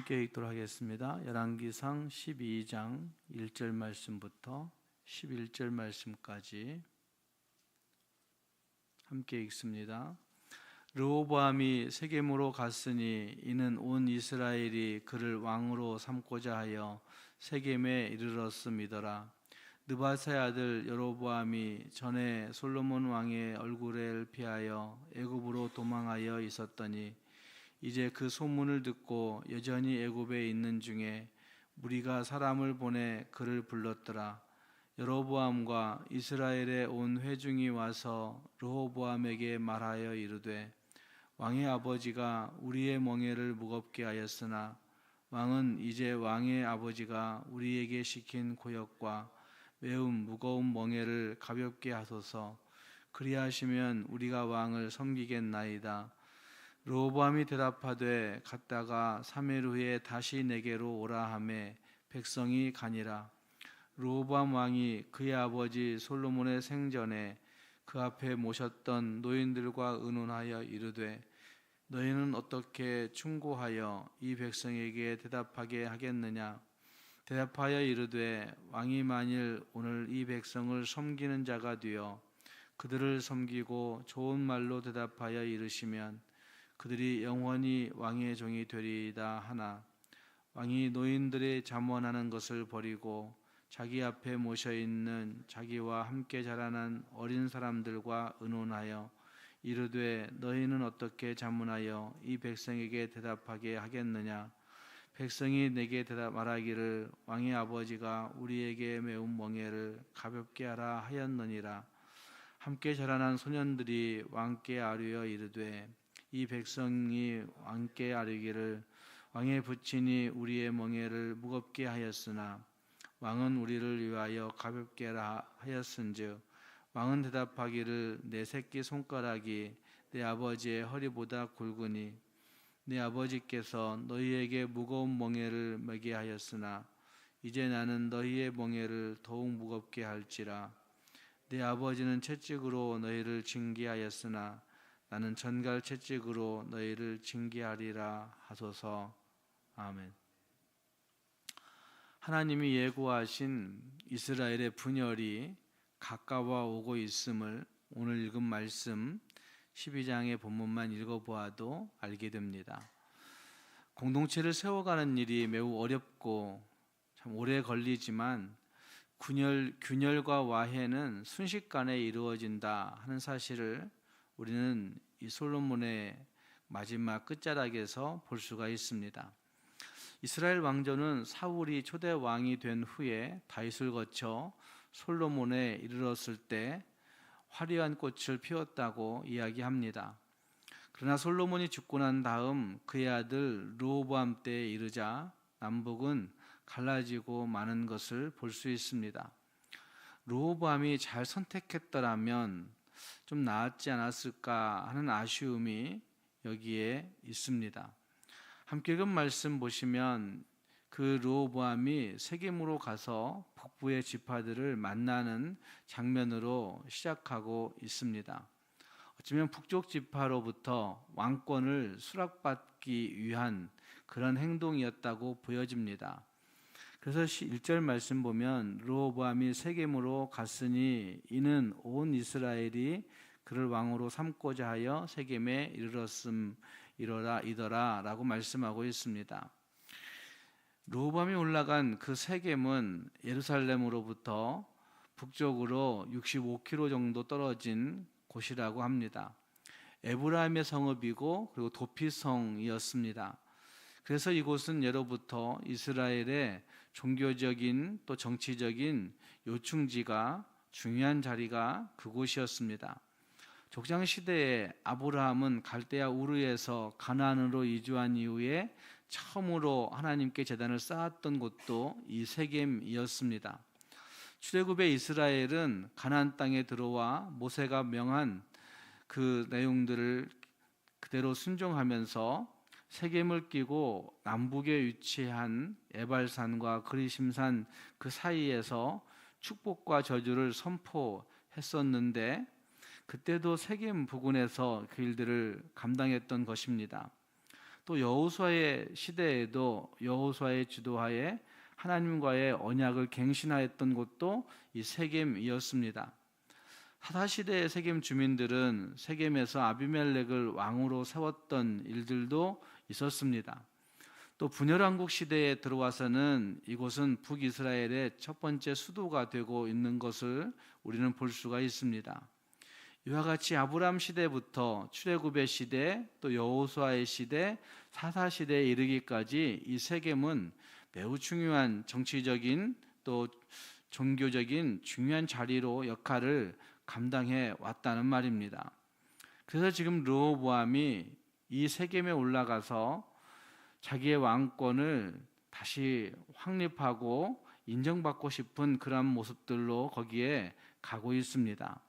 함께 읽도록 하겠습니다. 열왕기상 12장 1절 말씀부터 11절 말씀까지 함께 읽습니다. 르호보암이 세겜으로 갔으니 이는 온 이스라엘이 그를 왕으로 삼고자 하여 세겜에 이르렀음이더라. 느바사의 아들 여로보암이 전에 솔로몬 왕의 얼굴을 피하여 애굽으로 도망하여 있었더니 이제 그 소문을 듣고 여전히 애굽에 있는 중에 무리가 사람을 보내 그를 불렀더라. 여로보암과 이스라엘의 온 회중이 와서 르호보암에게 말하여 이르되 왕의 아버지가 우리의 멍에를 무겁게 하였으나 왕은 이제 왕의 아버지가 우리에게 시킨 고역과 매우 무거운 멍에를 가볍게 하소서. 그리하시면 우리가 왕을 섬기겠나이다. 르호보암이 대답하되 갔다가 3일 후에 다시 내게로 오라 하매 백성이 가니라. 르호보암 왕이 그의 아버지 솔로몬의 생전에 그 앞에 모셨던 노인들과 의논하여 이르되 너희는 어떻게 충고하여 이 백성에게 대답하게 하겠느냐. 대답하여 이르되 왕이 만일 오늘 이 백성을 섬기는 자가 되어 그들을 섬기고 좋은 말로 대답하여 이르시면 그들이 영원히 왕의 종이 되리이다 하나 왕이 노인들의 잠언하는 것을 버리고 자기 앞에 모셔 있는 자기와 함께 자라난 어린 사람들과 의논하여 이르되 너희는 어떻게 잠언하여 이 백성에게 대답하게 하겠느냐. 백성이 내게 대답 말하기를 왕의 아버지가 우리에게 매운 멍에를 가볍게 하라 하였느니라. 함께 자라난 소년들이 왕께 아뢰어 이르되 이 백성이 왕께 아뢰기를 왕의 부친이 우리의 멍에를 무겁게 하였으나 왕은 우리를 위하여 가볍게 하라 하였은즉 왕은 대답하기를 내 새끼 손가락이 내 아버지의 허리보다 굵으니 내 아버지께서 너희에게 무거운 멍에를 매게 하였으나 이제 나는 너희의 멍에를 더욱 무겁게 할지라. 내 아버지는 채찍으로 너희를 징계하였으나 나는 전갈 채찍으로 너희를 징계하리라 하소서. 아멘. 하나님이 예고하신 이스라엘의 분열이 가까워 오고 있음을 오늘 읽은 말씀 12장의 본문만 읽어보아도 알게 됩니다. 공동체를 세워가는 일이 매우 어렵고 참 오래 걸리지만 균열과 와해는 순식간에 이루어진다 하는 사실을 우리는 이 솔로몬의 마지막 끝자락에서 볼 수가 있습니다. 이스라엘 왕조는 사울이 초대 왕이 된 후에 다윗을 거쳐 솔로몬에 이르렀을 때 화려한 꽃을 피웠다고 이야기합니다. 그러나 솔로몬이 죽고 난 다음 그의 아들 르호보암 때에 이르자 남북은 갈라지고 마는 것을 볼 수 있습니다. 르호보암이 잘 선택했더라면 좀 나았지 않았을까 하는 아쉬움이 여기에 있습니다. 함께 읽은 말씀 보시면 그 르호보암이 세겜으로 가서 북부의 지파들을 만나는 장면으로 시작하고 있습니다. 어쩌면 북쪽 지파로부터 왕권을 수락받기 위한 그런 행동이었다고 보여집니다. 그래서 1절 말씀 보면 르호보암이 세겜으로 갔으니 이는 온 이스라엘이 그를 왕으로 삼고자 하여 세겜에 이르렀음이더라 라고 말씀하고 있습니다. 르호보암이 올라간 그 세겜은 예루살렘으로부터 북쪽으로 65km 정도 떨어진 곳이라고 합니다. 에브라임의 성읍이고 그리고 도피성이었습니다. 그래서 이곳은 예로부터 이스라엘의 종교적인 또 정치적인 요충지가 중요한 자리가 그곳이었습니다. 족장 시대에 아브라함은 갈대아 우르에서 가나안으로 이주한 이후에 처음으로 하나님께 제단을 쌓았던 곳도 이 세겜이었습니다. 출애굽의 이스라엘은 가나안 땅에 들어와 모세가 명한 그 내용들을 그대로 순종하면서 세겜을 끼고 남북에 위치한 에발산과 그리심산 그 사이에서 축복과 저주를 선포했었는데 그때도 세겜 부근에서 그 일들을 감당했던 것입니다. 또 여호수아의 시대에도 여호수아의 지도하에 하나님과의 언약을 갱신하였던 곳도 이 세겜이었습니다. 사사 시대의 세겜 주민들은 세겜에서 아비멜렉을 왕으로 세웠던 일들도 있었습니다. 또 분열왕국 시대에 들어와서는 이곳은 북이스라엘의 첫 번째 수도가 되고 있는 것을 우리는 볼 수가 있습니다. 이와 같이 아브람 시대부터 출애굽의 시대, 또 여호수아의 시대, 사사 시대에 이르기까지 이 세겜은 매우 중요한 정치적인 또 종교적인 중요한 자리로 역할을 감당해 왔다는 말입니다. 그래서 지금 르호보암이 이 세겜에 올라가서 자기의 왕권을 다시 확립하고 인정받고 싶은 그런 모습들로 거기에 가고 있습니다.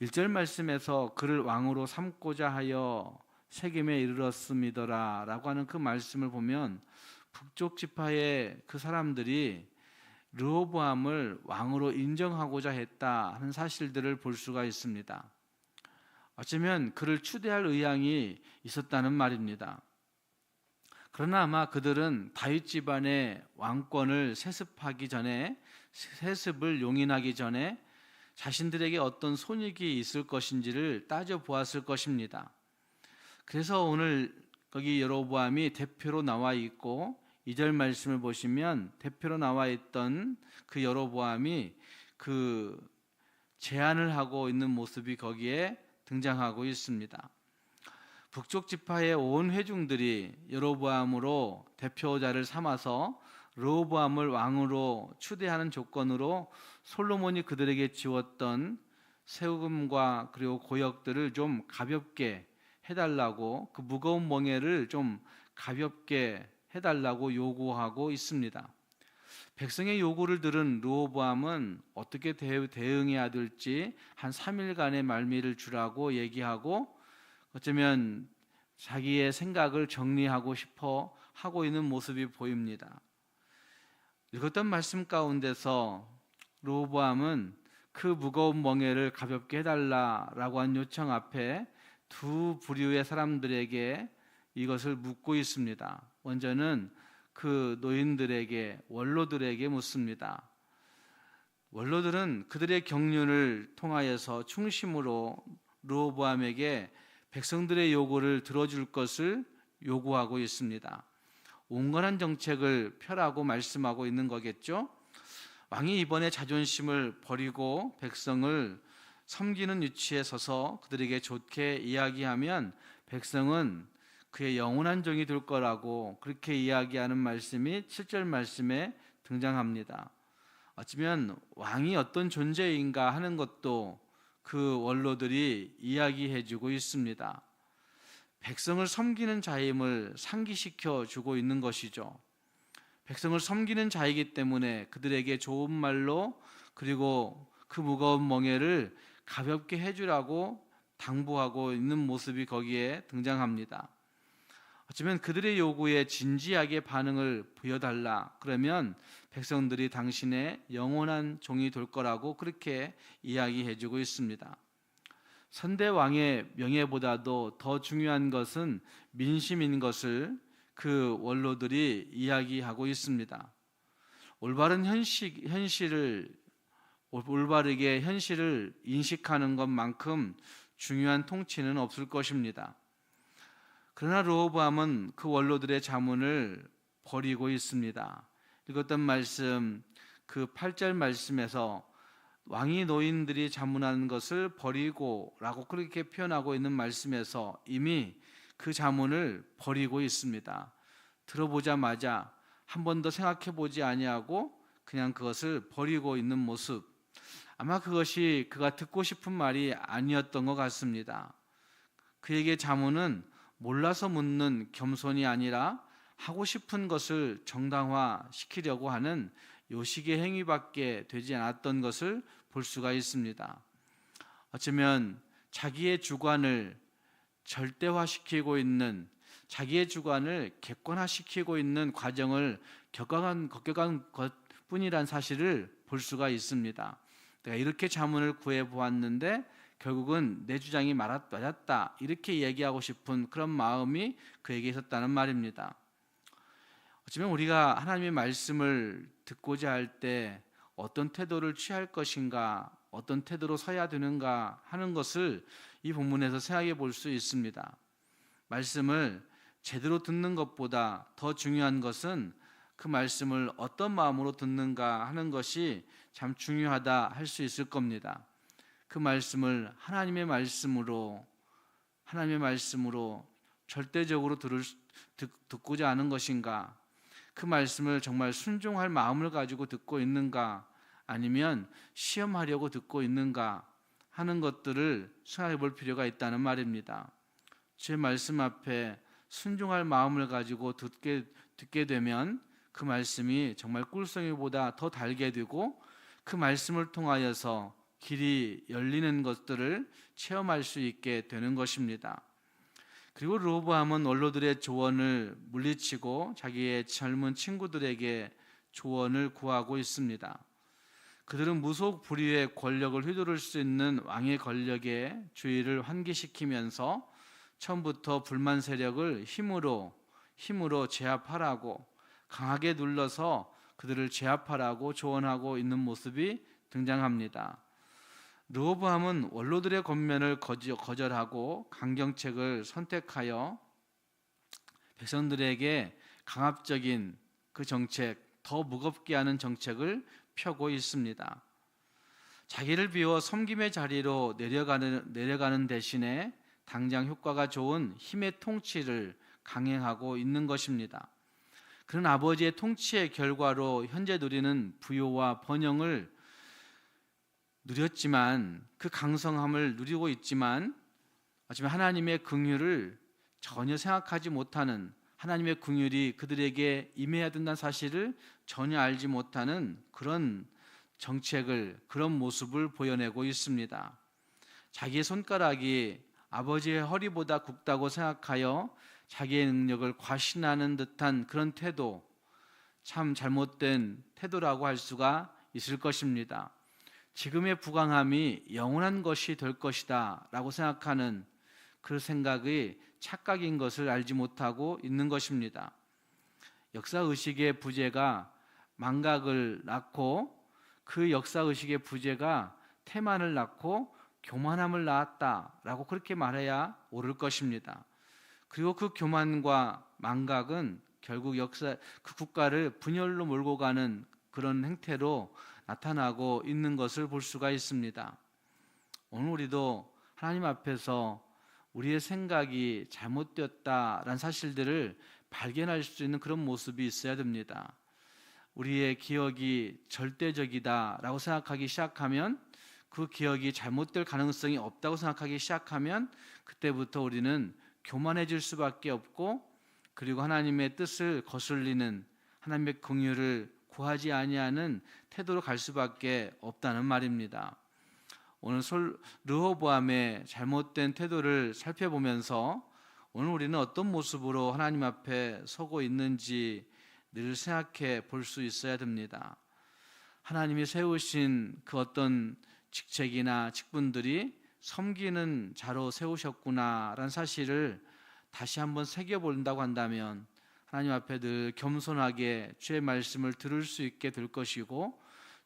1절 말씀에서 그를 왕으로 삼고자 하여 세겜에 이르렀음이더라 라고 하는 그 말씀을 보면 북쪽 지파의 그 사람들이 르호보암을 왕으로 인정하고자 했다 하는 사실들을 볼 수가 있습니다. 어쩌면 그를 추대할 의향이 있었다는 말입니다. 그러나 아마 그들은 다윗 집안의 왕권을 세습을 용인하기 전에 자신들에게 어떤 손익이 있을 것인지를 따져보았을 것입니다. 그래서 오늘 거기 여로보암이 대표로 나와 있고 2절 말씀을 보시면 대표로 나와 있던 그 여로보암이 그 제안을 하고 있는 모습이 거기에 등장하고 있습니다. 북쪽 지파의 온 회중들이 여로보암으로 대표자를 삼아서 르호보암을 왕으로 추대하는 조건으로 솔로몬이 그들에게 지웠던 세금과 그리고 고역들을 좀 가볍게 해달라고, 그 무거운 멍에를 좀 가볍게 해달라고 요구하고 있습니다. 백성의 요구를 들은 르호보암은 어떻게 대응해야 될지 한 3일간의 말미를 주라고 얘기하고 어쩌면 자기의 생각을 정리하고 싶어 하고 있는 모습이 보입니다. 읽었던 말씀 가운데서 르호보암은 그 무거운 멍에를 가볍게 해달라라고 한 요청 앞에 두 부류의 사람들에게 이것을 묻고 있습니다. 먼저는 그 노인들에게, 원로들에게 묻습니다. 원로들은 그들의 경륜을 통하여서 충심으로 르호보암에게 백성들의 요구를 들어줄 것을 요구하고 있습니다. 온건한 정책을 펴라고 말씀하고 있는 거겠죠. 왕이 이번에 자존심을 버리고 백성을 섬기는 위치에 서서 그들에게 좋게 이야기하면 백성은 그의 영원한 종이 될 거라고 그렇게 이야기하는 말씀이 7절 말씀에 등장합니다. 어쩌면 왕이 어떤 존재인가 하는 것도 그 원로들이 이야기해주고 있습니다. 백성을 섬기는 자임을 상기시켜 주고 있는 것이죠. 백성을 섬기는 자이기 때문에 그들에게 좋은 말로 그리고 그 무거운 멍에를 가볍게 해주라고 당부하고 있는 모습이 거기에 등장합니다. 어쩌면 그들의 요구에 진지하게 반응을 보여달라, 그러면 백성들이 당신의 영원한 종이 될 거라고 그렇게 이야기해주고 있습니다. 선대왕의 명예보다도 더 중요한 것은 민심인 것을 그 원로들이 이야기하고 있습니다. 올바르게 현실을 인식하는 것만큼 중요한 통치는 없을 것입니다. 그러나 르호보암은 그 원로들의 자문을 버리고 있습니다. 읽었던 말씀, 그 8절 말씀에서 왕이 노인들이 자문하는 것을 버리고 라고 그렇게 표현하고 있는 말씀에서 이미 그 자문을 버리고 있습니다. 들어보자마자 한 번 더 생각해 보지 아니하고 그냥 그것을 버리고 있는 모습, 아마 그것이 그가 듣고 싶은 말이 아니었던 것 같습니다. 그에게 자문은 몰라서 묻는 겸손이 아니라 하고 싶은 것을 정당화시키려고 하는 요식의 행위밖에 되지 않았던 것을 볼 수가 있습니다. 어쩌면 자기의 주관을 절대화시키고 있는, 자기의 주관을 객관화시키고 있는 과정을 겪어간 것뿐이란 사실을 볼 수가 있습니다. 내가 이렇게 자문을 구해보았는데 결국은 내 주장이 맞았다 이렇게 얘기하고 싶은 그런 마음이 그에게 있었다는 말입니다. 어쩌면 우리가 하나님의 말씀을 듣고자 할 때 어떤 태도를 취할 것인가, 어떤 태도로 서야 되는가 하는 것을 이 본문에서 생각해 볼 수 있습니다. 말씀을 제대로 듣는 것보다 더 중요한 것은 그 말씀을 어떤 마음으로 듣는가 하는 것이 참 중요하다 할 수 있을 겁니다. 그 말씀을 하나님의 말씀으로 절대적으로 듣고자 하는 것인가, 그 말씀을 정말 순종할 마음을 가지고 듣고 있는가, 아니면 시험하려고 듣고 있는가 하는 것들을 생각해 볼 필요가 있다는 말입니다. 제 말씀 앞에 순종할 마음을 가지고 듣게 되면 그 말씀이 정말 꿀송이보다 더 달게 되고 그 말씀을 통하여서 길이 열리는 것들을 체험할 수 있게 되는 것입니다. 그리고 르호보암은 원로들의 조언을 물리치고 자기의 젊은 친구들에게 조언을 구하고 있습니다. 그들은 무속불위의 권력을 휘두를 수 있는 왕의 권력에 주의를 환기시키면서 처음부터 불만 세력을 힘으로 제압하라고, 강하게 눌러서 그들을 제압하라고 조언하고 있는 모습이 등장합니다. 르호보암은 원로들의 권면을 거절하고 강경책을 선택하여 백성들에게 강압적인 그 정책, 더 무겁게 하는 정책을 펴고 있습니다. 자기를 비워 섬김의 자리로 내려가는 대신에 당장 효과가 좋은 힘의 통치를 강행하고 있는 것입니다. 그런 아버지의 통치의 결과로 현재 누리는 부요와 번영을 누렸지만, 그 강성함을 누리고 있지만 어쩌면 하나님의 긍휼을 전혀 생각하지 못하는, 하나님의 긍휼이 그들에게 임해야 된다는 사실을 전혀 알지 못하는 그런 정책을, 그런 모습을 보여내고 있습니다. 자기의 손가락이 아버지의 허리보다 굵다고 생각하여 자기의 능력을 과신하는 듯한 그런 태도, 참 잘못된 태도라고 할 수가 있을 것입니다. 지금의 부강함이 영원한 것이 될 것이다 라고 생각하는 그 생각이 착각인 것을 알지 못하고 있는 것입니다. 역사의식의 부재가 망각을 낳고, 그 역사의식의 부재가 태만을 낳고 교만함을 낳았다라고 그렇게 말해야 옳을 것입니다. 그리고 그 교만과 망각은 결국 그 국가를 분열로 몰고 가는 그런 행태로 나타나고 있는 것을 볼 수가 있습니다. 오늘 우리도 하나님 앞에서 우리의 생각이 잘못되었다라는 사실들을 발견할 수 있는 그런 모습이 있어야 됩니다. 우리의 기억이 절대적이다라고 생각하기 시작하면, 그 기억이 잘못될 가능성이 없다고 생각하기 시작하면 그때부터 우리는 교만해질 수밖에 없고, 그리고 하나님의 뜻을 거슬리는, 하나님의 긍휼을 구하지 아니하는 태도로 갈 수밖에 없다는 말입니다. 오늘 르호보암의 잘못된 태도를 살펴보면서 오늘 우리는 어떤 모습으로 하나님 앞에 서고 있는지 늘 생각해 볼 수 있어야 됩니다. 하나님이 세우신 그 어떤 직책이나 직분들이 섬기는 자로 세우셨구나라는 사실을 다시 한번 새겨본다고 한다면 하나님 앞에 늘 겸손하게 주의 말씀을 들을 수 있게 될 것이고,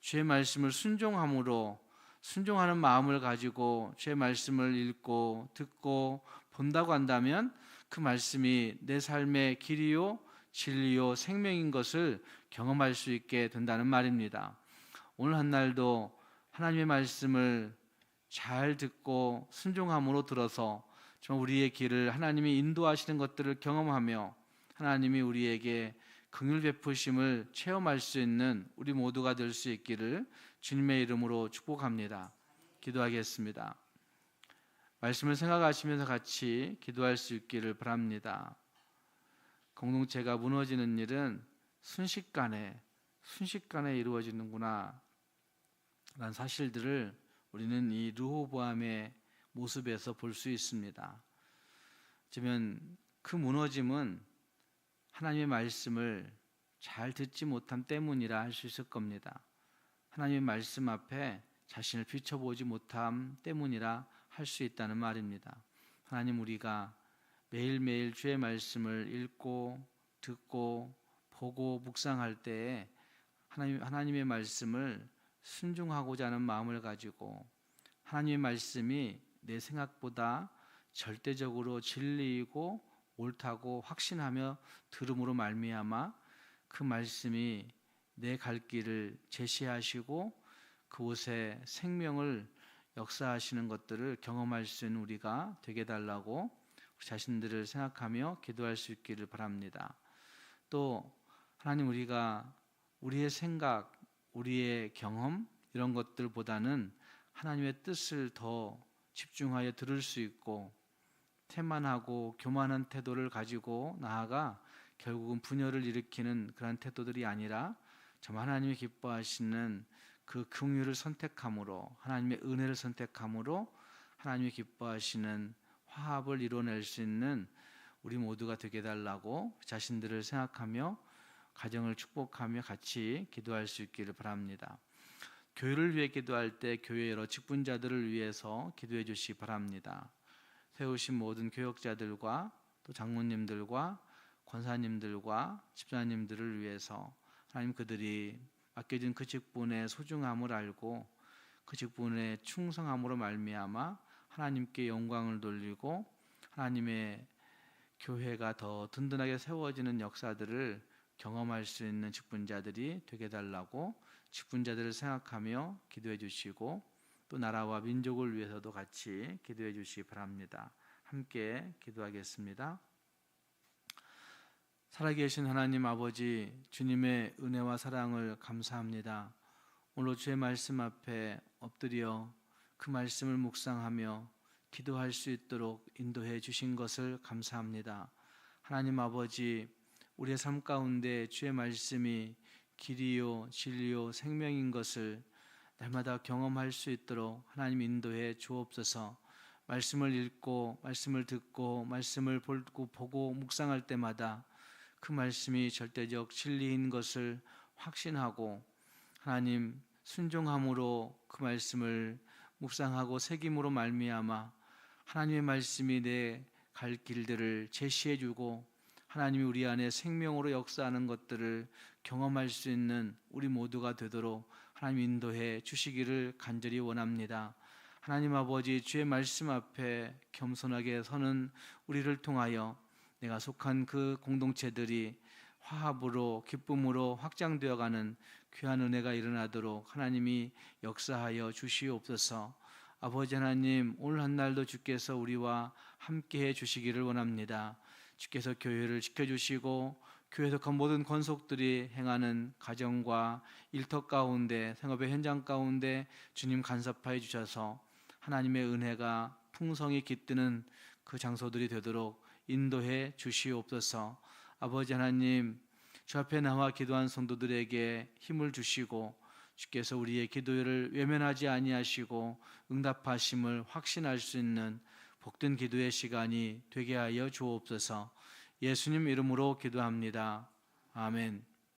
주의 말씀을 순종하는 마음을 가지고 주의 말씀을 읽고 듣고 본다고 한다면 그 말씀이 내 삶의 길이요 진리요 생명인 것을 경험할 수 있게 된다는 말입니다. 오늘 한 날도 하나님의 말씀을 잘 듣고 순종함으로 들어서 정말 우리의 길을 하나님이 인도하시는 것들을 경험하며 하나님이 우리에게 긍휼 베푸심을 체험할 수 있는 우리 모두가 될 수 있기를 주님의 이름으로 축복합니다. 기도하겠습니다. 말씀을 생각하시면서 같이 기도할 수 있기를 바랍니다. 공동체가 무너지는 일은 순식간에 이루어지는구나 라는 사실들을 우리는 이 르호보암의 모습에서 볼 수 있습니다. 어쩌면 그 무너짐은 하나님의 말씀을 잘 듣지 못함 때문이라 할 수 있을 겁니다. 하나님의 말씀 앞에 자신을 비춰보지 못함 때문이라 할 수 있다는 말입니다. 하나님, 우리가 매일매일 주의 말씀을 읽고 듣고 보고 묵상할 때에 하나님의 말씀을 순종하고자 하는 마음을 가지고 하나님의 말씀이 내 생각보다 절대적으로 진리이고 옳다고 확신하며 들음으로 말미암아 그 말씀이 내 갈 길을 제시하시고 그곳에 생명을 역사하시는 것들을 경험할 수 있는 우리가 되게 달라고 우리 자신들을 생각하며 기도할 수 있기를 바랍니다. 또 하나님, 우리가 우리의 생각, 우리의 경험 이런 것들보다는 하나님의 뜻을 더 집중하여 들을 수 있고 태만하고 교만한 태도를 가지고 나아가 결국은 분열을 일으키는 그런 태도들이 아니라 정말 하나님이 기뻐하시는 그 긍휼을 선택함으로, 하나님의 은혜를 선택함으로 하나님이 기뻐하시는 화합을 이뤄낼 수 있는 우리 모두가 되게 달라고 자신들을 생각하며 가정을 축복하며 같이 기도할 수 있기를 바랍니다. 교회를 위해 기도할 때 교회 여러 직분자들을 위해서 기도해 주시기 바랍니다. 세우신 모든 교역자들과 또 장로님들과 권사님들과 집사님들을 위해서 하나님, 그들이 맡겨진 그 직분의 소중함을 알고 그 직분의 충성함으로 말미암아 하나님께 영광을 돌리고 하나님의 교회가 더 든든하게 세워지는 역사들을 경험할 수 있는 직분자들이 되게 달라고 직분자들을 생각하며 기도해 주시고 또 나라와 민족을 위해서도 같이 기도해 주시기 바랍니다. 함께 기도하겠습니다. 살아계신 하나님 아버지, 주님의 은혜와 사랑을 감사합니다. 오늘 주의 말씀 앞에 엎드려 그 말씀을 묵상하며 기도할 수 있도록 인도해 주신 것을 감사합니다. 하나님 아버지, 우리의 삶 가운데 주의 말씀이 길이요 진리요 생명인 것을 날마다 경험할 수 있도록 하나님 인도해 주옵소서. 말씀을 읽고 말씀을 듣고 말씀을 보고 묵상할 때마다 그 말씀이 절대적 진리인 것을 확신하고 하나님 순종함으로 그 말씀을 묵상하고 새김으로 말미암아 하나님의 말씀이 내 갈 길들을 제시해 주고 하나님이 우리 안에 생명으로 역사하는 것들을 경험할 수 있는 우리 모두가 되도록 하나님 인도해 주시기를 간절히 원합니다. 하나님 아버지, 주의 말씀 앞에 겸손하게 서는 우리를 통하여 내가 속한 그 공동체들이 화합으로 기쁨으로 확장되어가는 귀한 은혜가 일어나도록 하나님이 역사하여 주시옵소서. 아버지 하나님, 오늘 한날도 주께서 우리와 함께해 주시기를 원합니다. 주께서 교회를 지켜주시고 교회 속한 모든 권속들이 행하는 가정과 일터 가운데 생업의 현장 가운데 주님 간섭하여 주셔서 하나님의 은혜가 풍성히 깃드는 그 장소들이 되도록 인도해 주시옵소서. 아버지 하나님, 주 앞에 나와 기도한 성도들에게 힘을 주시고 주께서 우리의 기도를 외면하지 아니하시고 응답하심을 확신할 수 있는 복된 기도의 시간이 되게 하여 주옵소서. 예수님 이름으로 기도합니다. 아멘.